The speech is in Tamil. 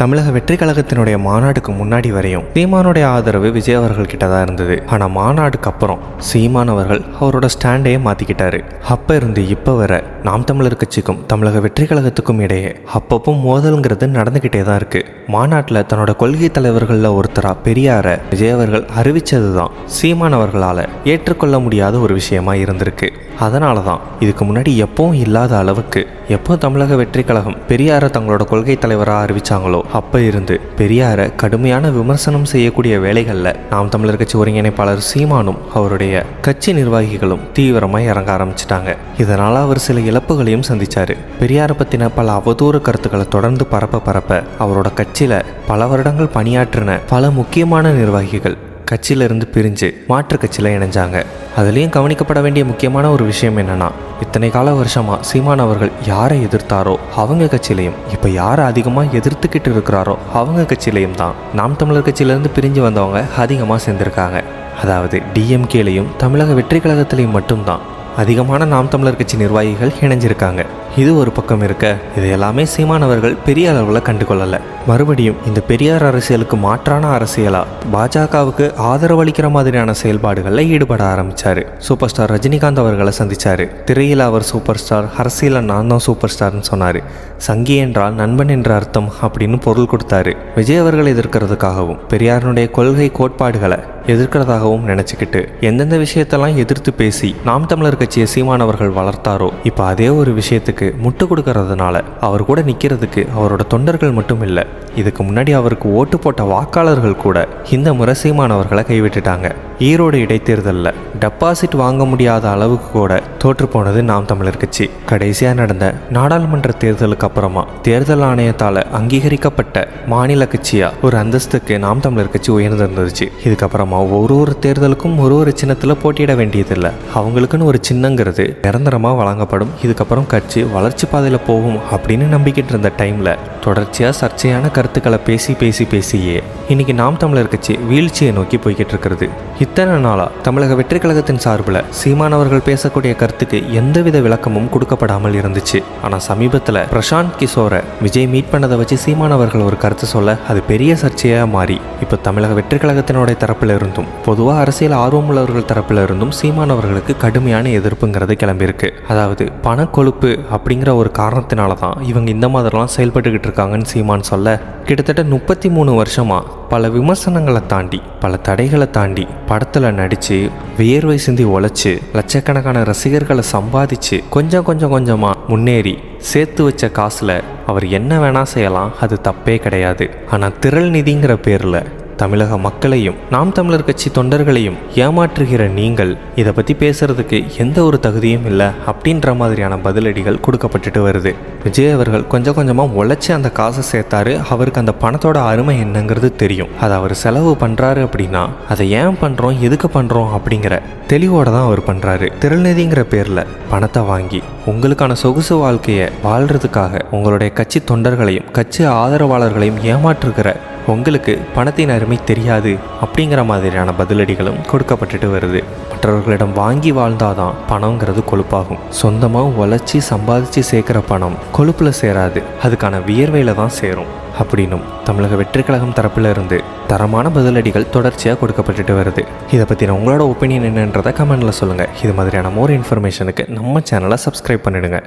தமிழக வெற்றி கழகத்தினுடைய மாநாட்டுக்கு முன்னாடி வரையும் சீமானுடைய ஆதரவு விஜய் அவர்கள் கிட்ட தான் இருந்தது. ஆனா மாநாடுக்கு அப்புறம் சீமான் அவர்கள் அவரோட ஸ்டாண்டையே மாத்திக்கிட்டாரு. அப்ப இருந்து இப்ப வர நாம் தமிழர் கட்சிக்கும் தமிழக வெற்றி கழகத்துக்கும் இடையே அப்பப்போ மோதல்ங்கிறது நடந்துகிட்டே தான் இருக்கு. மாநாட்டில் தன்னோட கொள்கை தலைவர்கள்ல ஒருத்தரா பெரியார விஜய் அவர்கள் அறிவிச்சதுதான் சீமான் அவர்களால ஏற்றுக்கொள்ள முடியாத ஒரு விஷயமா இருந்திருக்கு. அதனால தான் இதுக்கு முன்னாடி எப்பவும் இல்லாத அளவுக்கு எப்போ தமிழக வெற்றி கழகம் பெரியாரை தங்களோட கொள்கை தலைவராக அறிவிச்சாங்களோ அப்போ இருந்து பெரியாரை கடுமையான விமர்சனம் செய்யக்கூடிய வேலைகளில் நாம் தமிழர் கட்சி ஒருங்கிணைப்பாளர் சீமானும் அவருடைய கட்சி நிர்வாகிகளும் தீவிரமாக இறங்க ஆரம்பிச்சிட்டாங்க. இதனால் அவர் சில இழப்புகளையும் சந்திச்சாரு. பெரியாரை பற்றின பல அவதூறு கருத்துக்களை தொடர்ந்து பரப்ப அவரோட கட்சியில் பல வருடங்கள் பணியாற்றின பல முக்கியமான நிர்வாகிகள் கட்சியிலிருந்து பிரிஞ்சு மாற்று கட்சியில் இணைஞ்சாங்க. அதுலேயும் கவனிக்கப்பட வேண்டிய முக்கியமான ஒரு விஷயம் என்னன்னா, இத்தனை கால வருஷமா சீமான் அவர்கள் யாரை எதிர்த்தாரோ அவங்க கட்சியிலையும் இப்போ யாரை அதிகமாக எதிர்த்துக்கிட்டு இருக்கிறாரோ அவங்க கட்சியிலையும் தான் நாம் தமிழர் கட்சியிலேருந்து பிரிஞ்சு வந்தவங்க அதிகமாக சேர்ந்திருக்காங்க. அதாவது டிஎம்கேலையும் தமிழக வெற்றி கழகத்திலையும் மட்டும்தான் அதிகமான நாம் தமிழர் கட்சி நிர்வாகிகள் இணைஞ்சிருக்காங்க. இது ஒரு பக்கம் இருக்க, இது எல்லாமே சீமான் அவர்கள் பெரிய அளவில் கண்டுகொள்ளலை. மறுபடியும் இந்த பெரியார் அரசியலுக்கு மாற்றான அரசியலா பாஜகவுக்கு ஆதரவளிக்கிற மாதிரியான செயல்பாடுகளில் ஈடுபட ஆரம்பிச்சாரு. சூப்பர் ஸ்டார் ரஜினிகாந்த் அவர்களை சந்திச்சாரு. திரையில் அவர் சூப்பர் ஸ்டார், அரசியலில் நான் தான் சூப்பர் ஸ்டார்னு சொன்னார். சங்கி என்றால் நண்பன் என்ற அர்த்தம் அப்படின்னு பொருள் கொடுத்தாரு. விஜய் அவர்கள் எதிர்க்கிறதுக்காகவும் பெரியாருடைய கொள்கை கோட்பாடுகளை எதிர்க்கிறதாகவும் நினச்சிக்கிட்டு எந்தெந்த விஷயத்தெல்லாம் எதிர்த்து பேசி நாம் தமிழர் கட்சியை சீமான் அவர்கள் வளர்த்தாரோ இப்போ அதே ஒரு விஷயத்துக்கு முட்டு கொடுக்கறதுனால அவர் கூட நிற்கிறதுக்கு அவரோட தொண்டர்கள் மட்டும் இல்லை, இதுக்கு முன்னாடி அவருக்கு ஓட்டு போட்ட வாக்காளர்கள் கூட இந்த முறை சீமான் அவர்களை கைவிட்டுட்டாங்க. ஈரோடு இடைத்தேர்தலில் டெபாசிட் வாங்க முடியாத அளவுக்கு கூட தோற்று போனது நாம் தமிழர் கட்சி. கடைசியாக நடந்த நாடாளுமன்ற தேர்தலுக்கு அப்புறமா தேர்தல் ஆணையத்தால் அங்கீகரிக்கப்பட்ட மாநில கட்சியா ஒரு அந்தஸ்துக்கு நாம் தமிழர் கட்சி உயர்ந்திருந்துச்சு. இதுக்கப்புறமா ஒரு தேர்தலுக்கும் ஒரு சின்னத்தில் போட்டியிட வேண்டியதில்லை. அவங்களுக்குன்னு ஒரு சின்னங்கிறது நிரந்தரமாக வழங்கப்படும். இதுக்கப்புறம் கட்சி வளர்ச்சி பாதையில் போகும் அப்படின்னு நம்பிக்கிட்டு இருந்த டைமில் தொடர்ச்சியாக சர்ச்சையான கருத்துக்களை பேசியே இன்னைக்கு நாம் தமிழர் கட்சி வீழ்ச்சியை நோக்கி போய்கிட்டு இருக்கிறது. இத்தனை நாளா தமிழக வெற்றி கழகத்தின் சார்பில் சீமான் அவர்கள் பேசக்கூடிய கருத்துக்கு எந்தவித விளக்கமும் கொடுக்கப்படாமல் இருந்துச்சு. ஆனால் சமீபத்தில் பிரசாந்த் கிஷோரை விஜய் மீட் பண்ணதை வச்சு சீமான் அவர்கள் ஒரு கருத்து சொல்ல அது பெரிய சர்ச்சையாக மாறி இப்போ தமிழக வெற்றி கழகத்தினுடைய தரப்பில் இருந்தும் பொதுவாக அரசியல் ஆர்வமுள்ளவர்கள் தரப்பில் இருந்தும் சீமான் அவர்களுக்கு கடுமையான எதிர்ப்புங்கிறது கிளம்பியிருக்கு. அதாவது பணக்கொழுப்பு அப்படிங்கிற ஒரு காரணத்தினால தான் இவங்க இந்த மாதிரிலாம் செயல்பட்டுக்கிட்டு இருக்காங்கன்னு சீமான் சொல்ல, கிட்டத்தட்ட 33 வருஷமா பல விமர்சனங்களை தாண்டி பல தடைகளை தாண்டி படத்தில் நடித்து வியர்வை சிந்தி உழைச்சி லட்சக்கணக்கான ரசிகர்களை சம்பாதிச்சு கொஞ்சமாக முன்னேறி சேர்த்து வச்ச காசில் அவர் என்ன வேணால் செய்யலாம், அது தப்பே கிடையாது. ஆனால் திரள் நிதிங்கிற பேரில் தமிழக மக்களையும் நாம் தமிழர் கட்சி தொண்டர்களையும் ஏமாற்றுகிற நீங்கள் இதை பற்றி பேசுறதுக்கு எந்த ஒரு தகுதியும் இல்லை அப்படின்ற மாதிரியான பதிலடிகள் கொடுக்கப்பட்டுட்டு வருது. விஜய் அவர்கள் கொஞ்சமாக உழைச்சி அந்த காசை சேர்த்தாரு. அவருக்கு அந்த பணத்தோட அருமை என்னங்கிறது தெரியும். அதை அவர் செலவு பண்ணுறாரு அப்படின்னா அதை ஏன் பண்ணுறோம், எதுக்கு பண்ணுறோம் அப்படிங்கிற தெளிவோட தான் அவர் பண்ணுறாரு. திரள்நிதிங்கிற பேரில் பணத்தை வாங்கி உங்களுக்கான சொகுசு வாழ்க்கையை வாழ்கிறதுக்காக உங்களுடைய கட்சி தொண்டர்களையும் கட்சி ஆதரவாளர்களையும் ஏமாற்றுகிற உங்களுக்கு பணத்தின் அருமை தெரியாது அப்படிங்கிற மாதிரியான பதிலடிகளும் கொடுக்கப்பட்டுட்டு வருது. மற்றவர்களிடம் வாங்கி வாழ்ந்தாதான் பணங்கிறது கொழுப்பாகும். சொந்தமாக உழைச்சி சம்பாதிச்சு சேர்க்குற பணம் கொழுப்பில் சேராது, அதுக்கான வியர்வையில் தான் சேரும் அப்படின்னும் தமிழக வெற்றி கழகம் தரப்பில் இருந்து தரமான பதிலடிகள் தொடர்ச்சியாக கொடுக்கப்பட்டுட்டு வருது. இதை பற்றின உங்களோட ஒப்பீனியன் என்னன்றதை கமெண்டில் சொல்லுங்கள். இது மாதிரியான மோர் இன்ஃபர்மேஷனுக்கு நம்ம சேனலை சப்ஸ்கிரைப் பண்ணிடுங்க.